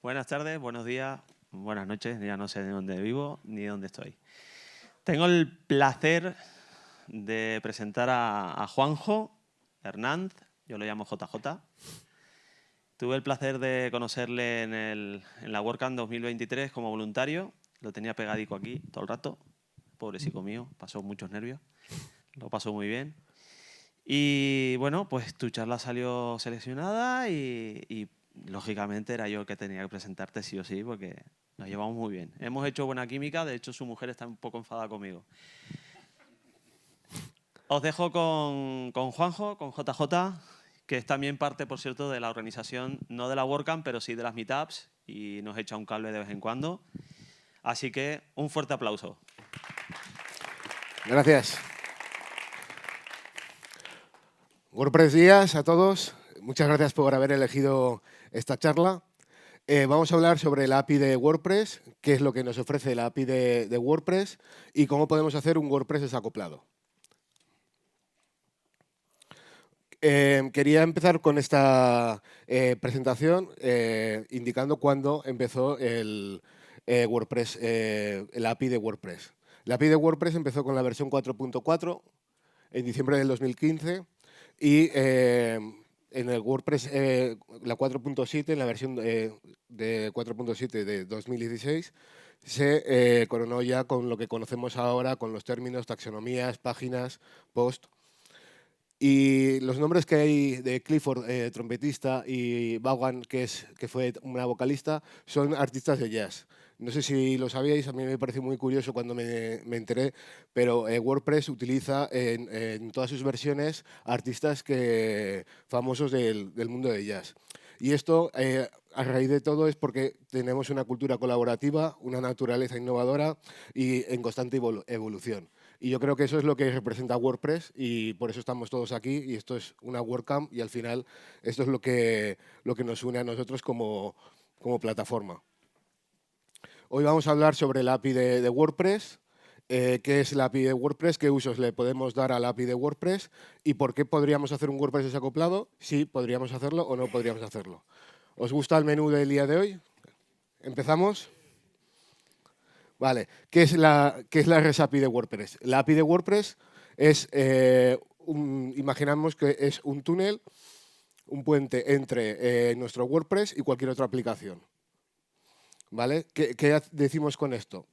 Buenas tardes, buenos días, buenas noches. Ya no sé de dónde vivo ni dónde estoy. Tengo el placer de presentar a Juanjo Hernández, yo lo llamo JJ. Tuve el placer de conocerle en la WordCamp 2023 como voluntario. Lo tenía pegadico aquí todo el rato. Pobrecito mío, pasó muchos nervios. Lo pasó muy bien. Y bueno, pues tu charla salió seleccionada y lógicamente era yo el que tenía que presentarte sí o sí porque nos llevamos muy bien. Hemos hecho buena química, de hecho su mujer está un poco enfadada conmigo. Os dejo con Juanjo, con JJ, que es también parte, por cierto, de la organización, no de la WordCamp, pero sí de las meetups y nos echa un cable de vez en cuando. Así que un fuerte aplauso. Gracias. WordPress días a todos. Muchas gracias por haber elegido esta charla. Vamos a hablar sobre la API de WordPress, qué es lo que nos ofrece la API de WordPress y cómo podemos hacer un WordPress desacoplado. Quería empezar con esta presentación indicando cuándo empezó el WordPress, el API de WordPress. La API de WordPress empezó con la versión 4.4 en diciembre del 2015 y en el WordPress, la 4.7, en la versión de 4.7 de 2016, se coronó ya con lo que conocemos ahora, con los términos, taxonomías, páginas, post. Y los nombres que hay de Clifford, trompetista, y Vaughan, que fue una vocalista, son artistas de jazz. No sé si lo sabíais, a mí me pareció muy curioso cuando me enteré, pero WordPress utiliza en todas sus versiones artistas famosos del mundo de jazz. Y esto, a raíz de todo, es porque tenemos una cultura colaborativa, una naturaleza innovadora y en constante evolución. Y yo creo que eso es lo que representa WordPress y por eso estamos todos aquí y esto es una WordCamp y al final esto es lo que nos une a nosotros como plataforma. Hoy vamos a hablar sobre la API de WordPress, qué es la API de WordPress, qué usos le podemos dar a la API de WordPress y por qué podríamos hacer un WordPress desacoplado, si podríamos hacerlo o no podríamos hacerlo. ¿Os gusta el menú del día de hoy? ¿Empezamos? Vale, ¿qué es la REST API de WordPress? La API de WordPress es, imaginamos que es un túnel, un puente entre nuestro WordPress y cualquier otra aplicación. ¿Vale? ¿Qué decimos con esto?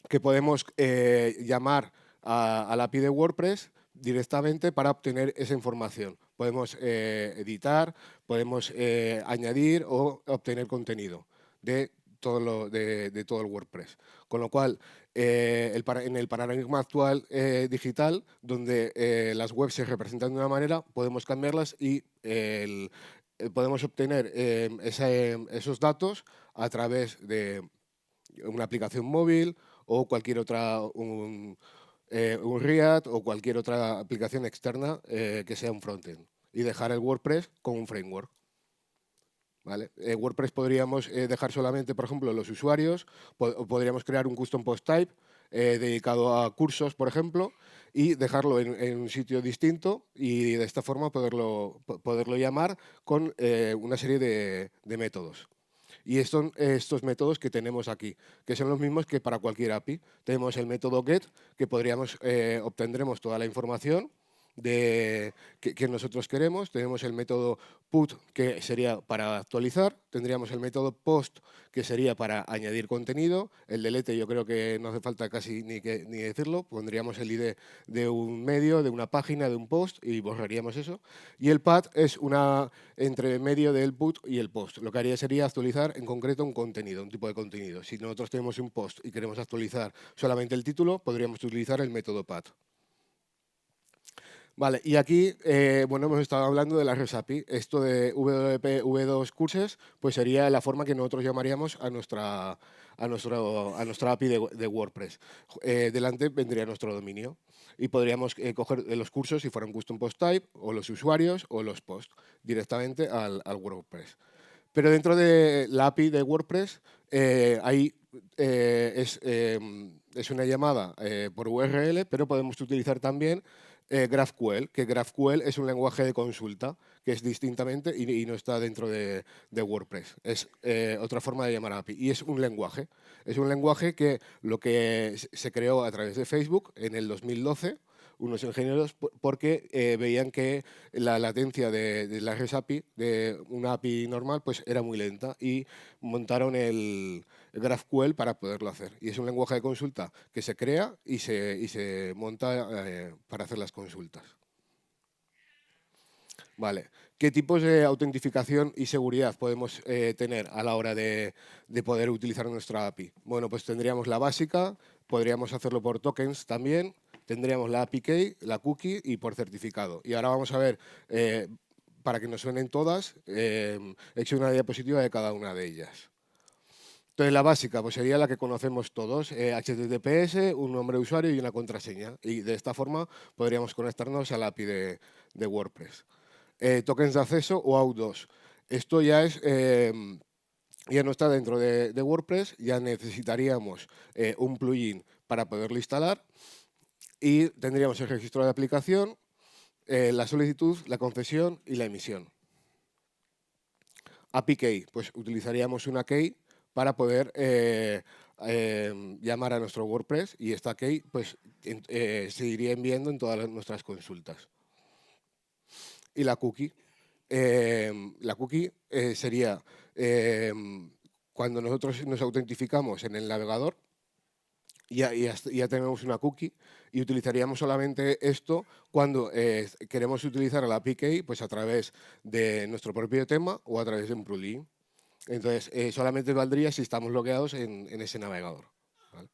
Que podemos llamar a la API de WordPress directamente para obtener esa información. Podemos editar, podemos añadir o obtener contenido de todo el WordPress. Con lo cual, en el paradigma actual digital, donde las webs se representan de una manera, podemos cambiarlas y podemos obtener esos datos a través de una aplicación móvil o cualquier otra, un React o cualquier otra aplicación externa que sea un frontend y dejar el WordPress con un framework. ¿Vale? WordPress podríamos dejar solamente, por ejemplo, los usuarios, o podríamos crear un custom post type dedicado a cursos, por ejemplo, y dejarlo en un sitio distinto y de esta forma poderlo llamar con una serie de métodos. Y son estos métodos que tenemos aquí, que son los mismos que para cualquier API. Tenemos el método get, que obtendremos toda la información que nosotros queremos. Tenemos el método put, que sería para actualizar. Tendríamos el método post, que sería para añadir contenido. El delete yo creo que no hace falta casi ni decirlo. Pondríamos el ID de un medio, de una página, de un post y borraríamos eso. Y el pad es entre medio del put y el post. Lo que haría sería actualizar en concreto un contenido, un tipo de contenido. Si nosotros tenemos un post y queremos actualizar solamente el título, podríamos utilizar el método pad. Vale, y aquí, bueno, hemos estado hablando de la REST API. Esto de WP V2 Courses, pues sería la forma que nosotros llamaríamos a nuestra API de WordPress. Delante vendría nuestro dominio y podríamos coger los cursos si fueran custom post type, o los usuarios, o los posts, directamente al WordPress. Pero dentro de la API de WordPress, es una llamada por URL, pero podemos utilizar también GraphQL, que GraphQL es un lenguaje de consulta que es distintamente y no está dentro de WordPress. Es otra forma de llamar API y es un lenguaje. Es un lenguaje que lo que se creó a través de Facebook en el 2012, unos ingenieros, porque veían que la latencia de la REST API, de una API normal, pues era muy lenta y montaron el GraphQL para poderlo hacer. Y es un lenguaje de consulta que se crea y se monta para hacer las consultas. Vale. ¿Qué tipos de autentificación y seguridad podemos tener a la hora de poder utilizar nuestra API? Bueno, pues tendríamos la básica, podríamos hacerlo por tokens también, tendríamos la API key, la cookie y por certificado. Y ahora vamos a ver, para que nos suenen todas, he hecho una diapositiva de cada una de ellas. Entonces, la básica pues sería la que conocemos todos, HTTPS, un nombre de usuario y una contraseña. Y de esta forma podríamos conectarnos al API de WordPress. Tokens de acceso o AUT2. Esto ya ya no está dentro de WordPress, ya necesitaríamos un plugin para poderlo instalar y tendríamos el registro de aplicación, la solicitud, la concesión y la emisión. API key, pues utilizaríamos una key para poder llamar a nuestro WordPress y esta key pues, se iría enviando en todas nuestras consultas. Y la cookie. La cookie sería cuando nosotros nos autentificamos en el navegador, ya tenemos una cookie y utilizaríamos solamente esto cuando queremos utilizar la API key pues, a través de nuestro propio tema o a través de un plugin. Entonces, solamente valdría si estamos logueados en ese navegador. ¿Vale?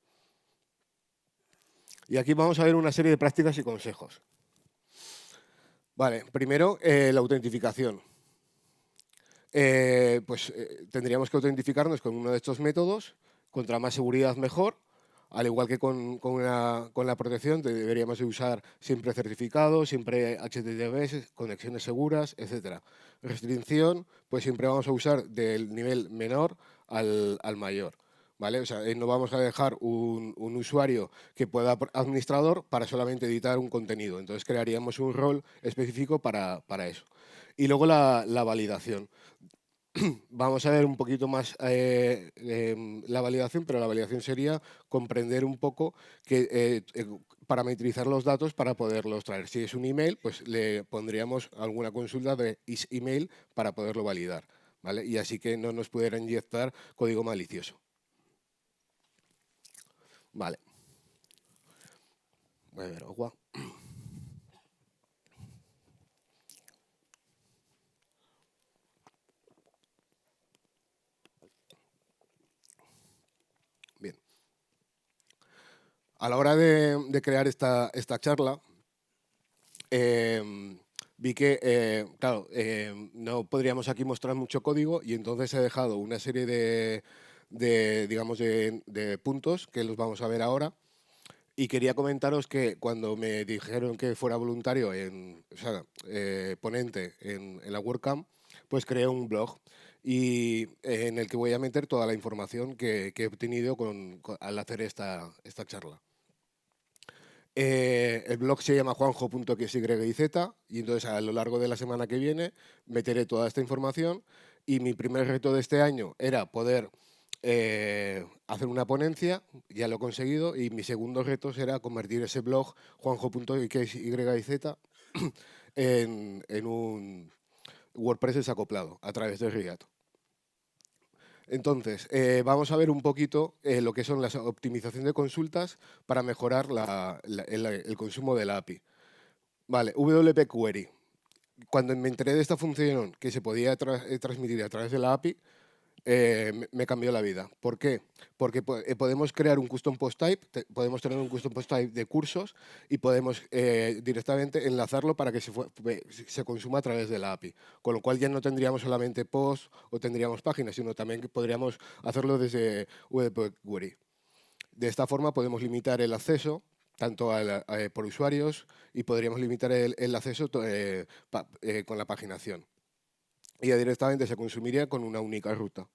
Y aquí vamos a ver una serie de prácticas y consejos. Vale, primero, la autentificación. Tendríamos que autentificarnos con uno de estos métodos, contra más seguridad mejor, al igual que con la protección deberíamos de usar siempre certificado, siempre HTTPS, conexiones seguras, etc. Restricción, pues siempre vamos a usar del nivel menor al mayor. ¿Vale? O sea, no vamos a dejar un usuario que pueda administrador para solamente editar un contenido. Entonces crearíamos un rol específico para eso. Y luego la validación. Vamos a ver un poquito más la validación, pero la validación sería comprender un poco que parametrizar los datos para poderlos traer. Si es un email, pues le pondríamos alguna consulta de isEmail para poderlo validar, ¿vale? Y así que no nos pudiera inyectar código malicioso. Vale. Voy a ver agua. Bien. A la hora de crear esta charla, vi que, claro, no podríamos aquí mostrar mucho código y entonces he dejado una serie digamos, de puntos que los vamos a ver ahora. Y quería comentaros que cuando me dijeron que fuera voluntario, ponente en la WordCamp, pues creé un blog y en el que voy a meter toda la información que he obtenido al hacer esta charla. El blog se llama juanjo.xyz y entonces a lo largo de la semana que viene meteré toda esta información y mi primer reto de este año era poder hacer una ponencia, ya lo he conseguido, y mi segundo reto será convertir ese blog juanjo.xyz en un WordPress desacoplado a través de React. Entonces, vamos a ver un poquito lo que son las optimizaciones de consultas para mejorar el consumo de la API. Vale, WP Query. Cuando me enteré de esta función que se podía transmitir a través de la API, me cambió la vida. ¿Por qué? Porque podemos crear un custom post type, podemos tener un custom post type de cursos y podemos directamente enlazarlo para que se consuma a través de la API. Con lo cual ya no tendríamos solamente posts o tendríamos páginas, sino también que podríamos hacerlo desde WP-Query. De esta forma podemos limitar el acceso tanto por usuarios y podríamos limitar el acceso con la paginación. Y ya directamente se consumiría con una única ruta.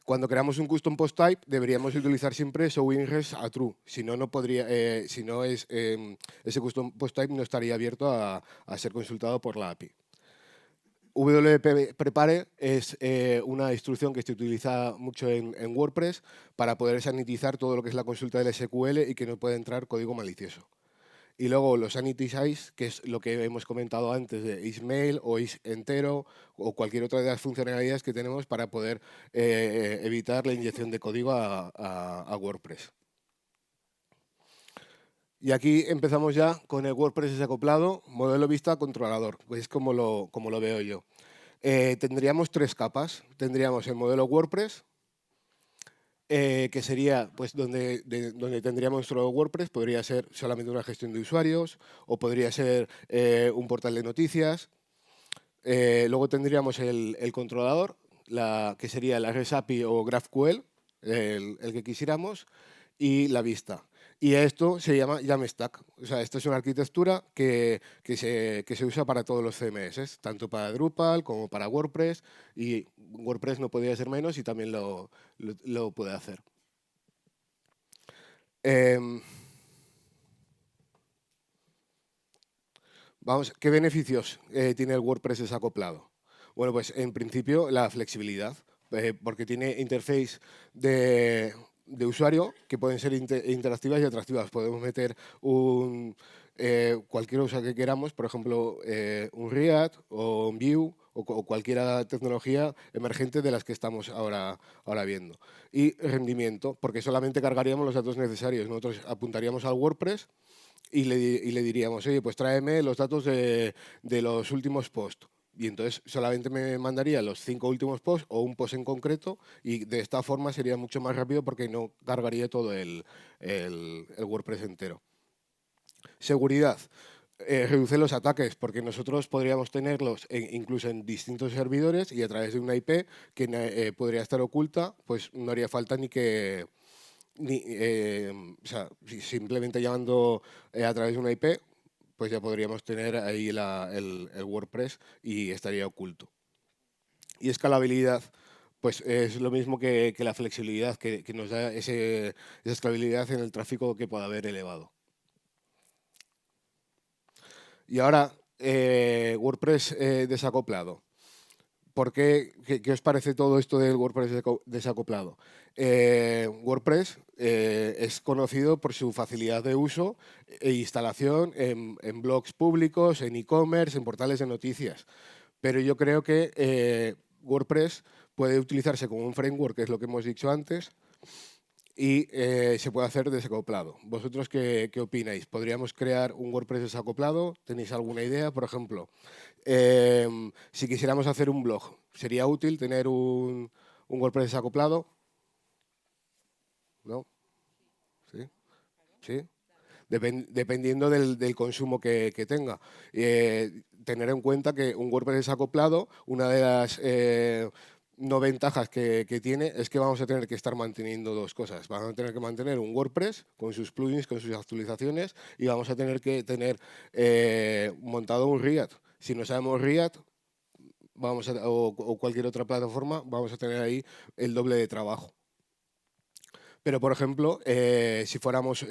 Cuando creamos un custom post type, deberíamos utilizar siempre showIngress a true. Si no, no podría, si no ese custom post type no estaría abierto a ser consultado por la API. WP Prepare es una instrucción que se utiliza mucho en WordPress para poder sanitizar todo lo que es la consulta del SQL y que no pueda entrar código malicioso. Y luego los sanity size, que es lo que hemos comentado antes de ismail o isentero o cualquier otra de las funcionalidades que tenemos para poder evitar la inyección de código a WordPress. Y aquí empezamos ya con el WordPress desacoplado, modelo vista controlador, que es como lo veo yo. Tendríamos 3 capas. Tendríamos el modelo WordPress, que sería pues, donde tendríamos nuestro WordPress. Podría ser solamente una gestión de usuarios o podría ser un portal de noticias. Luego tendríamos el controlador, que sería la REST API o GraphQL, el que quisiéramos, y la vista. Y esto se llama Jamstack. O sea, esto es una arquitectura que se usa para todos los CMS, tanto para Drupal como para WordPress, y WordPress no podría ser menos y también lo puede hacer. Vamos, ¿qué beneficios tiene el WordPress desacoplado? Bueno, pues en principio la flexibilidad, porque tiene interface de usuario que pueden ser interactivas y atractivas. Podemos meter cualquier cosa que queramos, por ejemplo, un React o un Vue o cualquier tecnología emergente de las que estamos ahora viendo. Y rendimiento, porque solamente cargaríamos los datos necesarios. Nosotros apuntaríamos al WordPress y le diríamos, oye, pues tráeme los datos de los últimos posts. Y entonces solamente me mandaría los 5 últimos posts o un post en concreto y de esta forma sería mucho más rápido porque no cargaría todo el WordPress entero. Seguridad. Reduce los ataques porque nosotros podríamos tenerlos incluso en distintos servidores y a través de una IP que podría estar oculta, pues no haría falta ni que... o sea, simplemente llamando a través de una IP, pues ya podríamos tener ahí el WordPress y estaría oculto. Y escalabilidad, pues es lo mismo que la flexibilidad, que nos da esa escalabilidad en el tráfico que pueda haber elevado. Y ahora, WordPress desacoplado. ¿Qué os parece todo esto del WordPress desacoplado? WordPress es conocido por su facilidad de uso e instalación en blogs públicos, en e-commerce, en portales de noticias. Pero yo creo que WordPress puede utilizarse como un framework, que es lo que hemos dicho antes, y se puede hacer desacoplado. ¿Vosotros qué opináis? ¿Podríamos crear un WordPress desacoplado? ¿Tenéis alguna idea? Por ejemplo, si quisiéramos hacer un blog, ¿sería útil tener un WordPress desacoplado? ¿No? ¿Sí? ¿Sí? Dependiendo del consumo que tenga. Tener en cuenta que un WordPress desacoplado, una de las no ventajas que tiene es que vamos a tener que estar manteniendo 2 cosas. Vamos a tener que mantener un WordPress con sus plugins, con sus actualizaciones y vamos a tener que tener montado un React. Si no sabemos React o cualquier otra plataforma, vamos a tener ahí el doble de trabajo. Pero, por ejemplo, si fuéramos...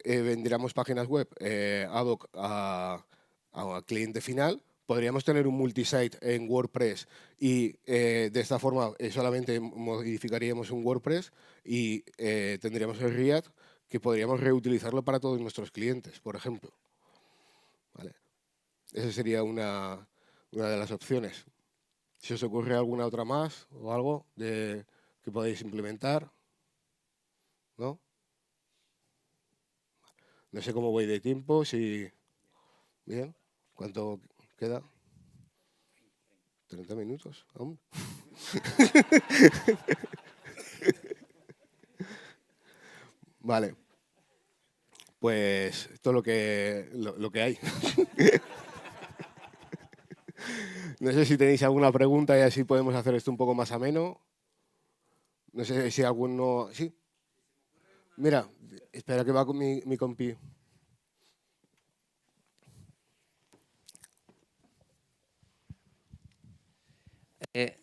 vendiéramos páginas web ad hoc a cliente final, podríamos tener un multisite en WordPress y de esta forma solamente modificaríamos un WordPress y tendríamos el React que podríamos reutilizarlo para todos nuestros clientes, por ejemplo. ¿Vale? Esa sería una de las opciones. Si os ocurre alguna otra más o algo que podéis implementar, ¿no? No sé cómo voy de tiempo, si... Bien, ¿cuánto queda? 30 minutos, aún. Vale, pues esto es lo que hay. No sé si tenéis alguna pregunta y así podemos hacer esto un poco más ameno. No sé si alguno... ¿Sí? Mira, espera que va con mi compi.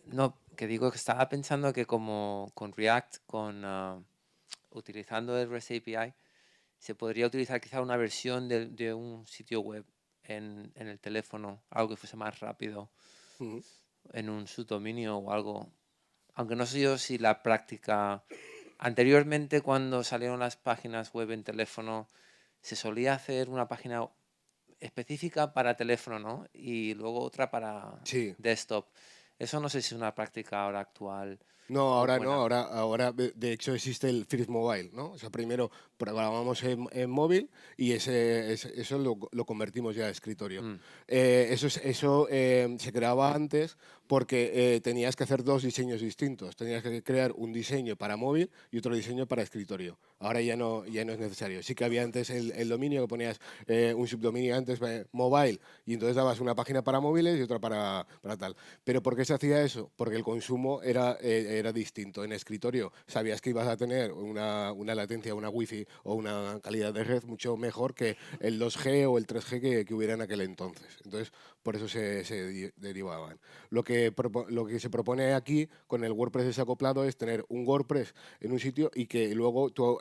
No, que digo que estaba pensando que como con React, utilizando el REST API, se podría utilizar quizá una versión de un sitio web en el teléfono, algo que fuese más rápido, Ujú. en un subdominio o algo. Aunque no sé yo si la práctica... Anteriormente, cuando salieron las páginas web en teléfono, se solía hacer una página específica para teléfono, ¿no? Y luego otra para Sí. desktop. Eso no sé si es una práctica ahora actual No, o ahora no, buena. ahora de hecho existe el First Mobile, ¿no? O sea, primero programamos en móvil y eso lo convertimos ya a escritorio. Mm, Eso se creaba antes porque tenías que hacer dos diseños distintos. Tenías que crear un diseño para móvil y otro diseño para escritorio. Ahora ya no es necesario. Sí que había antes el dominio que ponías un subdominio antes, mobile, y entonces dabas una página para móviles y otra para tal. ¿Pero por qué se hacía eso? Porque el consumo era distinto. En escritorio sabías que ibas a tener una latencia, una wifi o una calidad de red mucho mejor que el 2G o el 3G que hubiera en aquel entonces. Entonces, por eso se derivaban. Lo que se propone aquí con el WordPress desacoplado es tener un WordPress en un sitio y que luego tú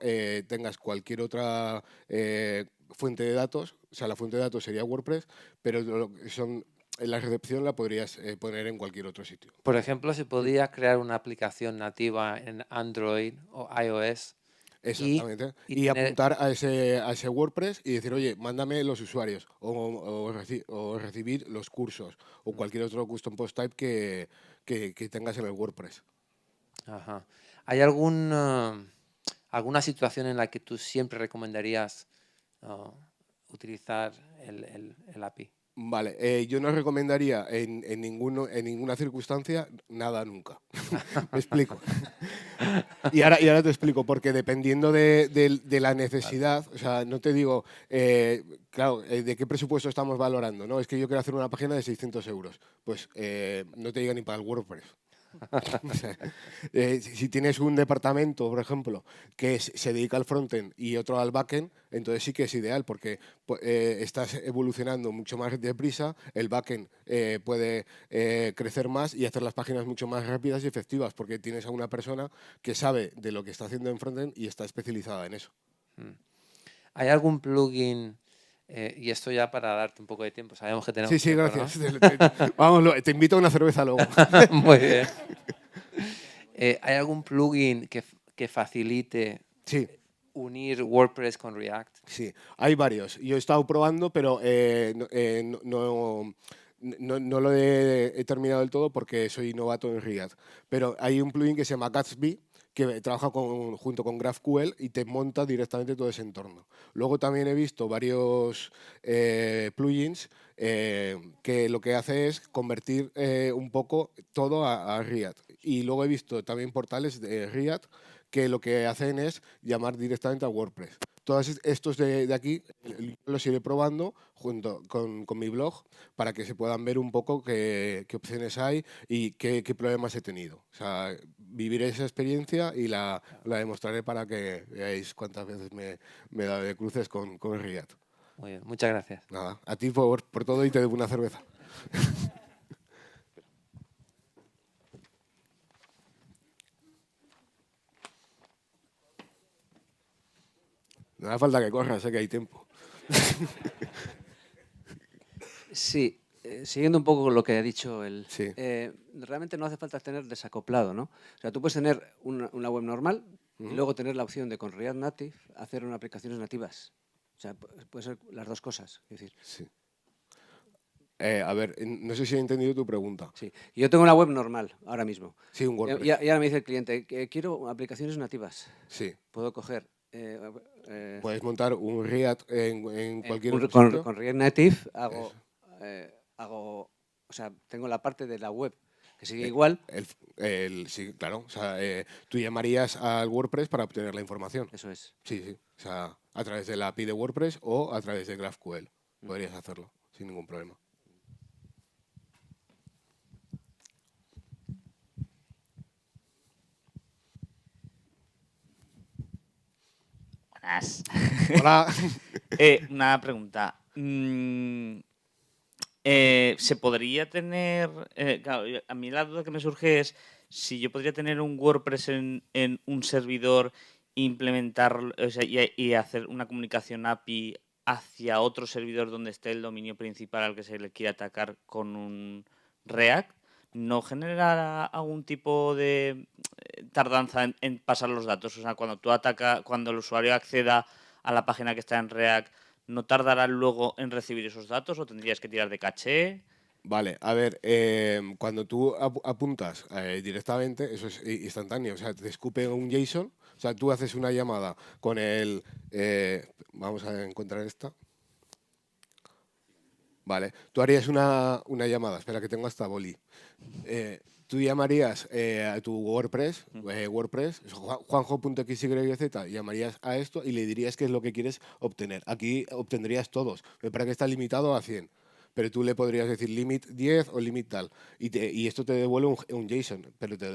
tengas cualquier otra fuente de datos. O sea, la fuente de datos sería WordPress, pero la recepción la podrías poner en cualquier otro sitio. Por ejemplo, se podría crear una aplicación nativa en Android o iOS y, Exactamente. y Y tener... apuntar a ese WordPress y decir, oye, mándame los usuarios o recibir los cursos o cualquier otro custom post type que tengas en el WordPress. Ajá. ¿Hay alguna situación en la que tú siempre recomendarías ah, utilizar el API? Vale, yo no recomendaría en ninguna circunstancia nada nunca. Me explico. Y ahora te explico, porque dependiendo de la Vale. necesidad, o sea, no te digo, claro, de qué presupuesto estamos valorando, ¿no? Es que yo quiero hacer una página de 600 euros. Pues no te llega ni para el WordPress. O sea, si tienes un departamento, por ejemplo, que se dedica al frontend y otro al backend, entonces sí que es ideal porque estás evolucionando mucho más deprisa, el backend puede crecer más y hacer las páginas mucho más rápidas y efectivas porque tienes a una persona que sabe de lo que está haciendo en frontend y está especializada en eso. Mm. ¿Hay algún plugin, y esto ya para darte un poco de tiempo, sabemos que Sí, tenemos sí, tiempo, gracias. ¿no? Vamos, te invito a una cerveza luego. Muy bien. ¿Hay algún plugin que facilite Sí. unir WordPress con React? Sí, hay varios. Yo he estado probando, pero no lo he terminado del todo porque soy novato en React. Pero hay un plugin que se llama Gatsby que trabaja junto con GraphQL y te monta directamente todo ese entorno. Luego también he visto varios plugins que lo que hace es convertir un poco todo a React. Y luego he visto también portales de React que lo que hacen es llamar directamente a WordPress. Todos estos de aquí los iré probando junto con mi blog para que se puedan ver un poco qué opciones hay y qué problemas he tenido. O sea, viviré esa experiencia y la demostraré para que veáis cuántas veces me he dado de cruces con React. Muy bien, muchas gracias. Nada, a ti por todo y te debo una cerveza. No hace falta que corras, sé que hay tiempo. Sí, siguiendo un poco con lo que ha dicho él, Sí. realmente no hace falta tener desacoplado, ¿no? O sea, tú puedes tener una web normal y luego tener la opción de con React Native hacer unas aplicaciones nativas. O sea, puede ser las dos cosas. Es decir, Sí. A ver, no sé si he entendido tu pregunta. sí. Yo tengo una web normal ahora mismo. Sí, un Y, WordPress. y ahora me dice el cliente que quiero aplicaciones nativas. Sí. Puedo coger Puedes montar un React en cualquier otro con sitio. React Native Eso. o sea, tengo la parte de la web que sigue Eh, igual. sí, claro. O sea, tú llamarías al WordPress para obtener la información. Eso es. Sí, sí. O sea, a través de la API de WordPress o a través de GraphQL. Podrías hacerlo sin ningún problema. Buenas. Hola. Una pregunta. Se podría tener... claro, a mí la duda que me surge es si yo podría tener un WordPress en un servidor, implementar, o sea, y hacer una comunicación API hacia otro servidor donde esté el dominio principal al que se le quiera atacar con un React, ¿no generará algún tipo de tardanza en pasar los datos? O sea, cuando el usuario acceda a la página que está en React, ¿no tardará luego en recibir esos datos o tendrías que tirar de caché? Vale, a ver, cuando tú apuntas directamente, eso es instantáneo, o sea, te escupe un JSON, o sea, tú haces una llamada con el... vamos a encontrar esta. Vale, tú harías una llamada, espera que tengo hasta boli. Tú llamarías a tu WordPress, juanjo.xyz, llamarías a esto y le dirías qué es lo que quieres obtener. Aquí obtendrías todos, me parece que está limitado a 100. Pero tú le podrías decir limit 10 o limit tal. Y esto te devuelve un JSON,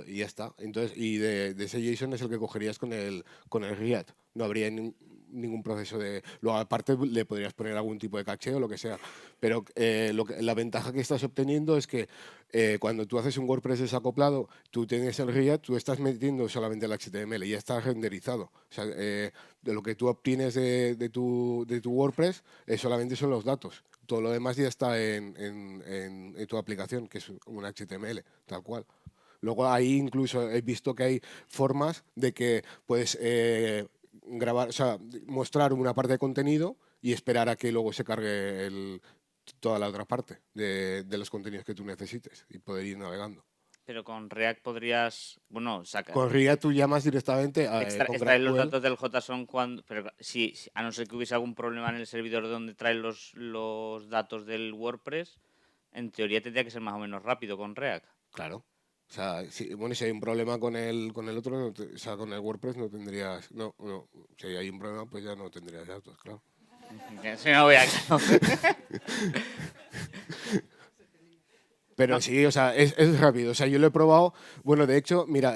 y ya está. Entonces, y de ese JSON es el que cogerías con el React. No habría ningún proceso de... Luego, aparte, le podrías poner algún tipo de caché o lo que sea. Pero la ventaja que estás obteniendo es que cuando tú haces un WordPress desacoplado, tú tienes el React, tú estás metiendo solamente el HTML y ya está renderizado. O sea, de lo que tú obtienes de tu WordPress solamente son los datos. Todo lo demás ya está en tu aplicación, que es un HTML, tal cual. Luego ahí incluso he visto que hay formas de que puedes grabar, o sea, mostrar una parte de contenido y esperar a que luego se cargue toda la otra parte de los contenidos que tú necesites y poder ir navegando. Pero con React podrías, bueno, Con React tú llamas directamente a extraer los datos del JSON cuando... Pero a no ser que hubiese algún problema en el servidor donde trae los datos del WordPress, en teoría tendría que ser más o menos rápido con React. Claro. O sea, si hay un problema con el otro, o sea, con el WordPress no tendrías... No, si hay un problema, pues ya no tendrías datos, claro. Si no voy a... Pero sí, o sea, es rápido. O sea, yo lo he probado. Bueno, de hecho, mira,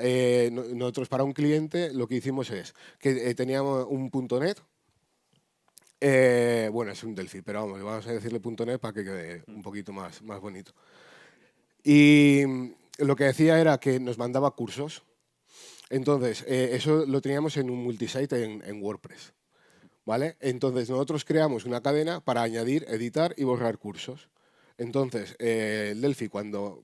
nosotros para un cliente lo que hicimos es que teníamos un .NET. Bueno, es un Delphi, pero vamos a decirle .NET para que quede un poquito más bonito. Y lo que decía era que nos mandaba cursos. Entonces, eso lo teníamos en un multisite en WordPress. ¿Vale? Entonces, nosotros creamos una cadena para añadir, editar y borrar cursos. Entonces, el Delphi, cuando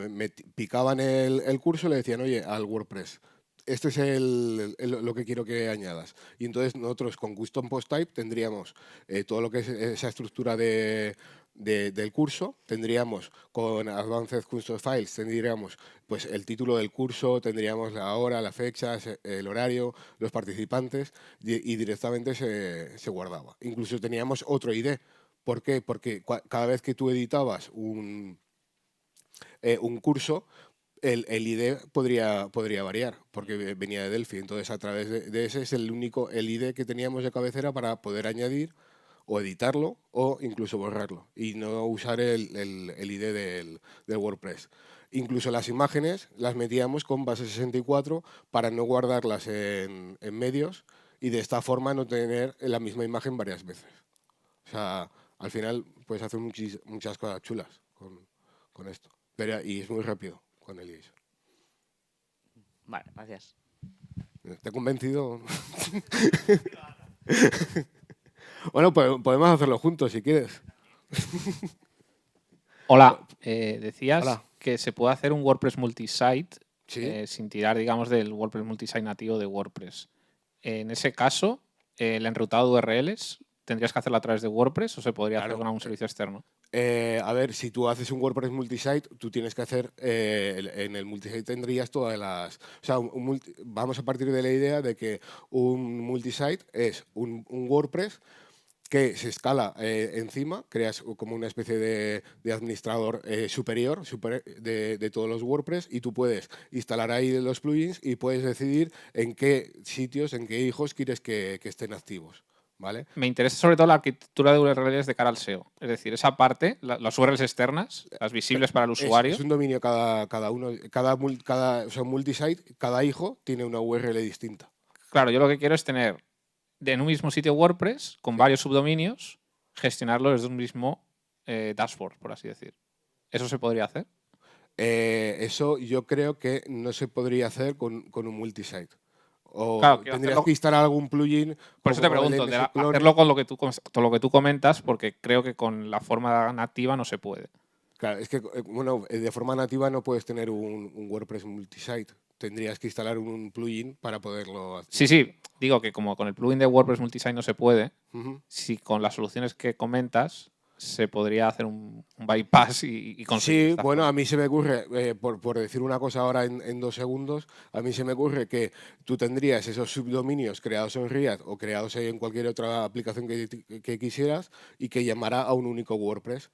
me picaban el curso, le decían, oye, al WordPress, este es lo que quiero que añadas. Y entonces nosotros con Custom Post Type tendríamos todo lo que es esa estructura del curso, tendríamos con Advanced Custom Files, tendríamos pues el título del curso, tendríamos la hora, la fecha, el horario, los participantes y directamente se guardaba. Incluso teníamos otro ID. ¿Por qué? Porque cada vez que tú editabas un curso, el ID podría variar, porque venía de Delphi. Entonces, a través de ese es el ID que teníamos de cabecera para poder añadir o editarlo o incluso borrarlo y no usar el ID del WordPress. Incluso las imágenes las metíamos con base 64 para no guardarlas en medios y de esta forma no tener la misma imagen varias veces. O sea, al final puedes hacer muchas cosas chulas con esto. Y es muy rápido con el ISO. Vale, gracias. ¿Te he convencido? Bueno, pues podemos hacerlo juntos si quieres. Hola, decías Hola. que se puede hacer un WordPress multisite Sí. sin tirar, digamos, del WordPress multisite nativo de WordPress. En ese caso, el enrutado de URLs, ¿tendrías que hacerlo a través de WordPress o se podría hacer con algún servicio externo? A ver, si tú haces un WordPress multisite, tú tienes que hacer, en el multisite tendrías todas las... O sea, vamos a partir de la idea de que un multisite es un WordPress que se escala encima, creas como una especie de administrador superior de todos los WordPress y tú puedes instalar ahí los plugins y puedes decidir en qué sitios, en qué hijos quieres que estén activos. ¿Vale? Me interesa sobre todo la arquitectura de URLs de cara al SEO. Es decir, esa parte, las URLs externas, las visibles para el usuario. Es un dominio cada uno, o sea, un multisite, cada hijo tiene una URL distinta. Claro, yo lo que quiero es tener en un mismo sitio WordPress, con varios subdominios, gestionarlo desde un mismo dashboard, por así decir. ¿Eso se podría hacer? Eso yo creo que no se podría hacer con un multisite. O Claro, quiero tendrías hacerlo- que instalar algún plugin. Por eso te como el pregunto, MS Clone. hacerlo con lo que tú comentas, porque creo que con la forma nativa no se puede. Claro, es que bueno, de forma nativa no puedes tener un WordPress multisite. Tendrías que instalar un plugin para poderlo hacer. Sí, digo que como con el plugin de WordPress Multisite no se puede, Ujú. si con las soluciones que comentas se podría hacer un bypass y conseguir Sí, esta bueno, forma. a mí se me ocurre, por decir una cosa ahora en 2 segundos, a mí se me ocurre que tú tendrías esos subdominios creados en Riad o creados en cualquier otra aplicación que quisieras y que llamara a un único WordPress.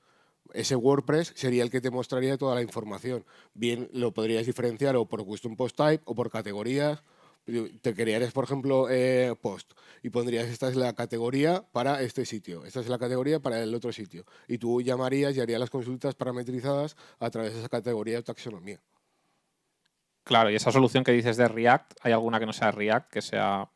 Ese WordPress sería el que te mostraría toda la información. Bien, lo podrías diferenciar o por custom post type o por categorías. Te crearías, por ejemplo, post y pondrías esta es la categoría para este sitio, esta es la categoría para el otro sitio. Y tú llamarías y harías las consultas parametrizadas a través de esa categoría o taxonomía. Claro, y esa solución que dices de React, ¿hay alguna que no sea React, que sea...?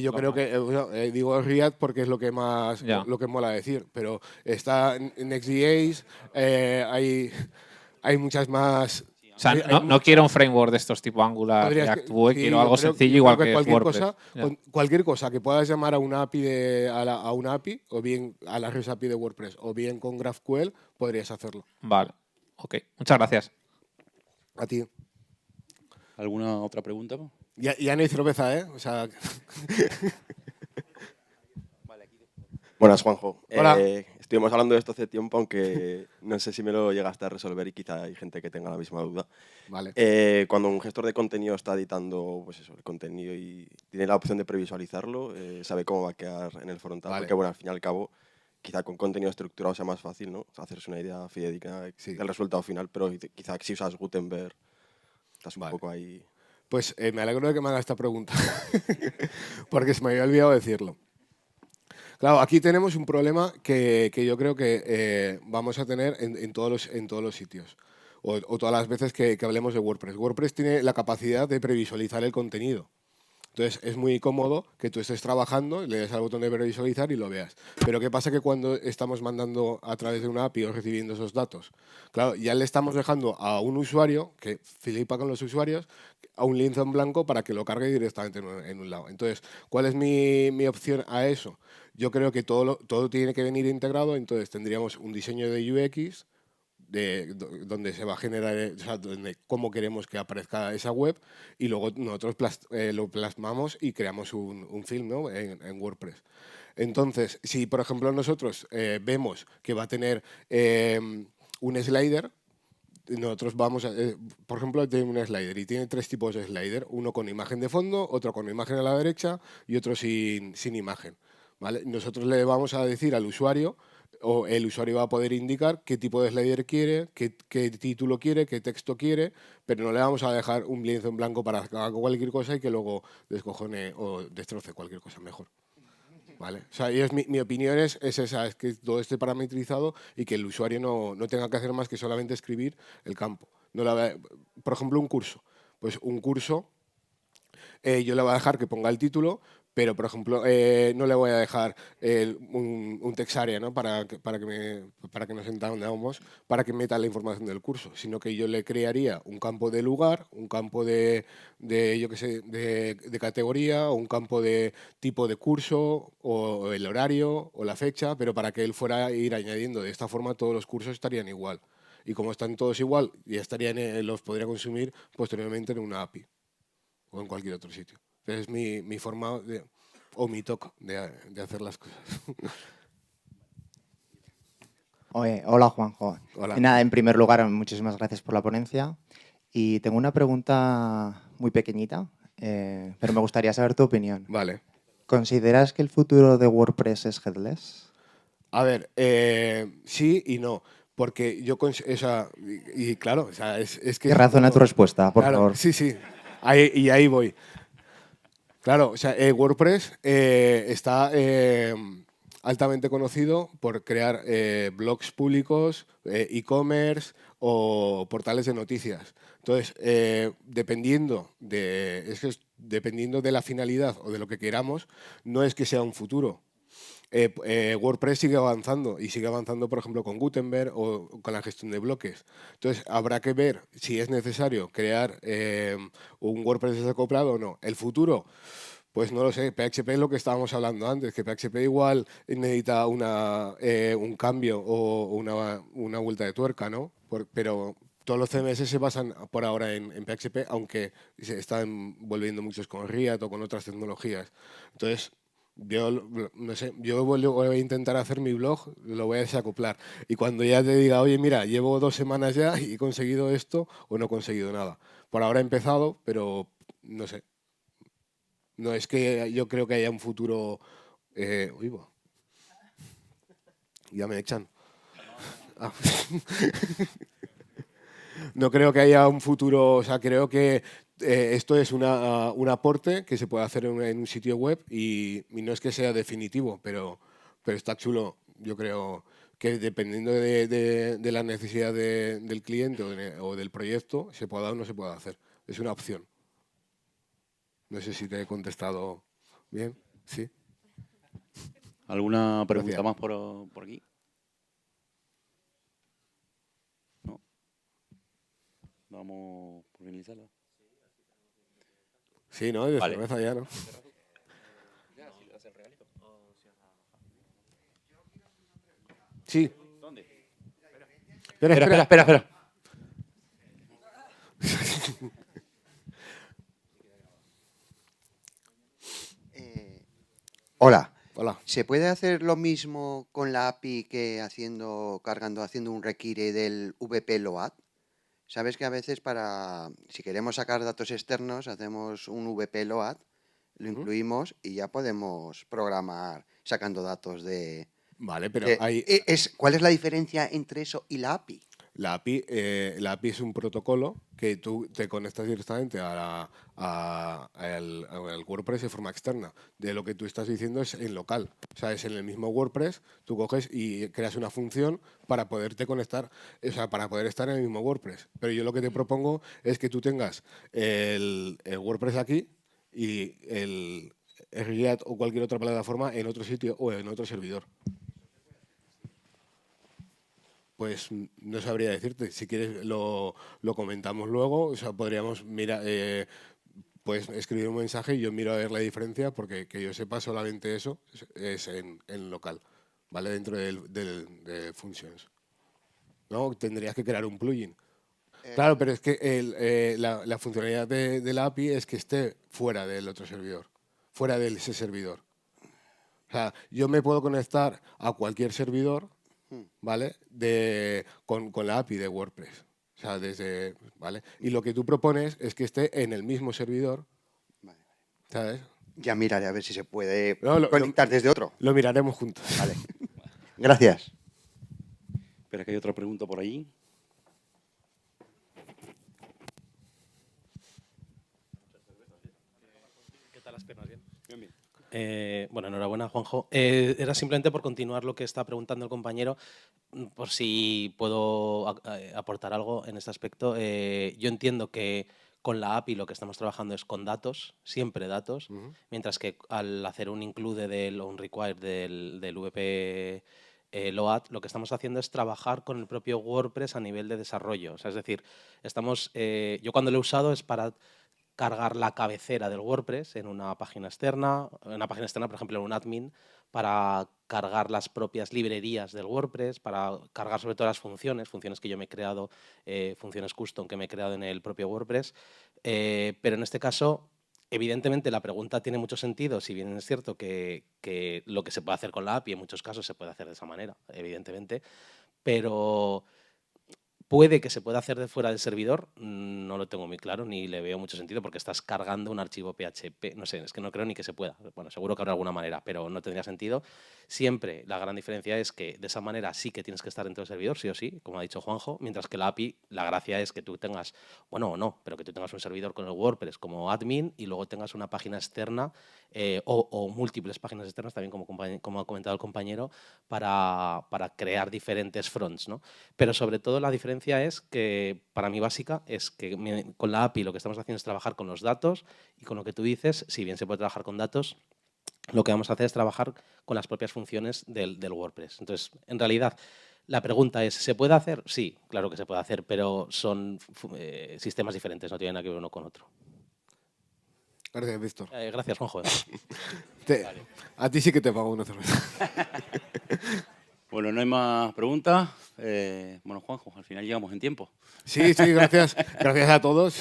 Yo creo que, bueno, digo React porque es lo que más, Ya. lo que mola decir, pero está en Next.js, hay muchas más. O sea, no quiero un framework de estos tipo Angular, Podrías React que- Vue, sí, quiero yo algo creo- sencillo yo creo igual que cualquier WordPress. cosa, Ya. cualquier cosa que puedas llamar a una API a una API o bien a la REST API de WordPress o bien con GraphQL podrías hacerlo. Vale, ok. Muchas gracias. A ti. ¿Alguna otra pregunta? Ya no hay cerveza, ¿eh? O sea, Buenas, Juanjo. Hola. Estuvimos hablando de esto hace tiempo, aunque no sé si me lo llegaste a resolver y quizá hay gente que tenga la misma duda. vale. Cuando un gestor de contenido está editando pues eso, el contenido y tiene la opción de previsualizarlo, sabe cómo va a quedar en el frontal, Vale. porque bueno, al fin y al cabo, quizá con contenido estructurado sea más fácil, ¿no? Hacerse una idea fidedigna Sí. del resultado final, pero quizá si usas Gutenberg, estás un Vale. poco ahí. Pues me alegro de que me haga esta pregunta, porque se me había olvidado decirlo. Claro, aquí tenemos un problema que yo creo que vamos a tener en todos los sitios, o todas las veces que hablemos de WordPress. WordPress tiene la capacidad de previsualizar el contenido. Entonces es muy cómodo que tú estés trabajando, le des al botón de previsualizar y lo veas. Pero ¿qué pasa que cuando estamos mandando a través de una API o recibiendo esos datos? Claro, ya le estamos dejando a un usuario, que flipa con los usuarios, a un lienzo en blanco para que lo cargue directamente en un lado. Entonces, ¿cuál es mi opción a eso? Yo creo que todo tiene que venir integrado, entonces tendríamos un diseño de UX, donde se va a generar, o sea, cómo queremos que aparezca esa web y luego nosotros lo plasmamos y creamos un film, ¿no? en WordPress. Entonces, si por ejemplo nosotros vemos que va a tener un slider, nosotros vamos a, por ejemplo, tiene un slider y tiene 3 tipos de slider, uno con imagen de fondo, otro con imagen a la derecha y otro sin imagen. ¿Vale? Nosotros le vamos a decir al usuario, o el usuario va a poder indicar qué tipo de slider quiere, qué título quiere, qué texto quiere, pero no le vamos a dejar un lienzo en blanco para que haga cualquier cosa y que luego descojone o destroce cualquier cosa mejor. ¿Vale? O sea, mi opinión es esa, es que todo esté parametrizado y que el usuario no tenga que hacer más que solamente escribir el campo. Por ejemplo, un curso. Pues un curso, yo le voy a dejar que ponga el título, pero, por ejemplo, no le voy a dejar un text area, ¿no? para que nos entendamos, para que meta la información del curso, sino que yo le crearía un campo de lugar, un campo de yo qué sé, de categoría, o un campo de tipo de curso, o el horario, o la fecha, pero para que él fuera a ir añadiendo. De esta forma todos los cursos estarían igual. Y como están todos igual, ya los podría consumir posteriormente en una API o en cualquier otro sitio. Es mi forma o mi toque de hacer las cosas. Hola, Juanjo. Hola. Y nada, en primer lugar, muchísimas gracias por la ponencia. Y tengo una pregunta muy pequeñita, pero me gustaría saber tu opinión. Vale. ¿Consideras que el futuro de WordPress es headless? A ver, sí y no. Porque yo, y claro, o sea, es que... ¿Qué razona tu respuesta, por claro, favor? Sí. Ahí voy. Claro, o sea, WordPress está altamente conocido por crear blogs públicos, e-commerce o portales de noticias. Entonces, dependiendo de la finalidad o de lo que queramos, no es que sea un futuro. WordPress sigue avanzando y sigue avanzando, por ejemplo, con Gutenberg o con la gestión de bloques. Entonces, habrá que ver si es necesario crear un WordPress desacoplado o no. El futuro, pues no lo sé. PHP es lo que estábamos hablando antes, que PHP igual necesita un cambio o una vuelta de tuerca, ¿no? Pero todos los CMS se basan por ahora en PHP, aunque se están volviendo muchos con React o con otras tecnologías. Entonces, yo no sé, yo voy a intentar hacer mi blog, lo voy a desacoplar. Y cuando ya te diga, oye, mira, llevo 2 semanas ya y he conseguido esto o no he conseguido nada. Por ahora he empezado, pero no sé. No es que yo creo que haya un futuro... uy, ya me echan. Ah. No creo que haya un futuro, o sea, creo que esto es un aporte que se puede hacer en un sitio web y no es que sea definitivo, pero está chulo. Yo creo que dependiendo de la necesidad del cliente o del proyecto, se pueda o no se pueda hacer. Es una opción. No sé si te he contestado bien. ¿Sí? ¿Alguna pregunta Gracias. más por aquí? ¿No? Vamos por finalizarla. Sí, ¿no? De Vale. cerveza ya, ¿no? Sí. ¿Dónde? Espera. Hola. Hola. ¿Se puede hacer lo mismo con la API que haciendo un require del VP Load? Sabes que a veces si queremos sacar datos externos, hacemos un VP Load, lo incluimos y ya podemos programar sacando datos de... Vale, pero ¿Cuál es la diferencia entre eso y la API? La API es un protocolo que tú te conectas directamente al WordPress de forma externa. De lo que tú estás diciendo es en local. O sea, es en el mismo WordPress, tú coges y creas una función para poderte conectar, o sea, para poder estar en el mismo WordPress. Pero yo lo que te propongo es que tú tengas el WordPress aquí y el React o cualquier otra plataforma en otro sitio o en otro servidor. Pues no sabría decirte. Si quieres lo comentamos luego. O sea, podríamos pues escribir un mensaje y yo miro a ver la diferencia, porque que yo sepa solamente eso es en local, ¿vale? Dentro de Functions. ¿No? Tendrías que crear un plugin. Claro, pero es que la funcionalidad de la API es que esté fuera del otro servidor, fuera de ese servidor. O sea, yo me puedo conectar a cualquier servidor, ¿vale? Con la API de WordPress. O sea, ¿vale? Y lo que tú propones es que esté en el mismo servidor, ¿sabes? Ya miraré a ver si se puede conectar desde otro. Lo miraremos juntos. Vale. Gracias. Espera, que hay otra pregunta por ahí. ¿Qué tal las piernas? ¿Bien? Bien. Bueno, enhorabuena, Juanjo. Era simplemente por continuar lo que está preguntando el compañero, por si puedo aportar algo en este aspecto. Yo entiendo que con la API lo que estamos trabajando es con datos, siempre datos, mientras que al hacer un include o un require del VP Load, lo que estamos haciendo es trabajar con el propio WordPress a nivel de desarrollo. O sea, es decir, yo cuando lo he usado es para cargar la cabecera del WordPress en una página externa, por ejemplo, en un admin, para cargar las propias librerías del WordPress, para cargar sobre todo las funciones que yo me he creado, funciones custom que me he creado en el propio WordPress. Pero en este caso, evidentemente, la pregunta tiene mucho sentido, si bien es cierto que lo que se puede hacer con la API en muchos casos se puede hacer de esa manera, evidentemente, pero puede que se pueda hacer de fuera del servidor, no lo tengo muy claro, ni le veo mucho sentido, porque estás cargando un archivo PHP. No sé, es que no creo ni que se pueda. Bueno, seguro que habrá alguna manera, pero no tendría sentido. Siempre la gran diferencia es que de esa manera sí que tienes que estar dentro del servidor, sí o sí, como ha dicho Juanjo, mientras que la API, la gracia es que tú tengas, bueno o no, pero que tú tengas un servidor con el WordPress como admin y luego tengas una página externa o múltiples páginas externas, también como ha comentado el compañero, para crear diferentes fronts, ¿no? Pero sobre todo la diferencia es que, para mí básica, es que con la API lo que estamos haciendo es trabajar con los datos y con lo que tú dices, si bien se puede trabajar con datos, lo que vamos a hacer es trabajar con las propias funciones del WordPress. Entonces, en realidad, la pregunta es, ¿se puede hacer? Sí, claro que se puede hacer, pero son sistemas diferentes, no tienen nada que ver uno con otro. Gracias, Víctor. Gracias, Juanjo. Vale. A ti sí que te pago una cerveza. Bueno, no hay más preguntas. Bueno, Juanjo, al final llegamos en tiempo. Sí, gracias. Gracias a todos.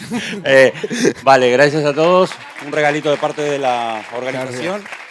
Vale, gracias a todos. Un regalito de parte de la organización. Gracias.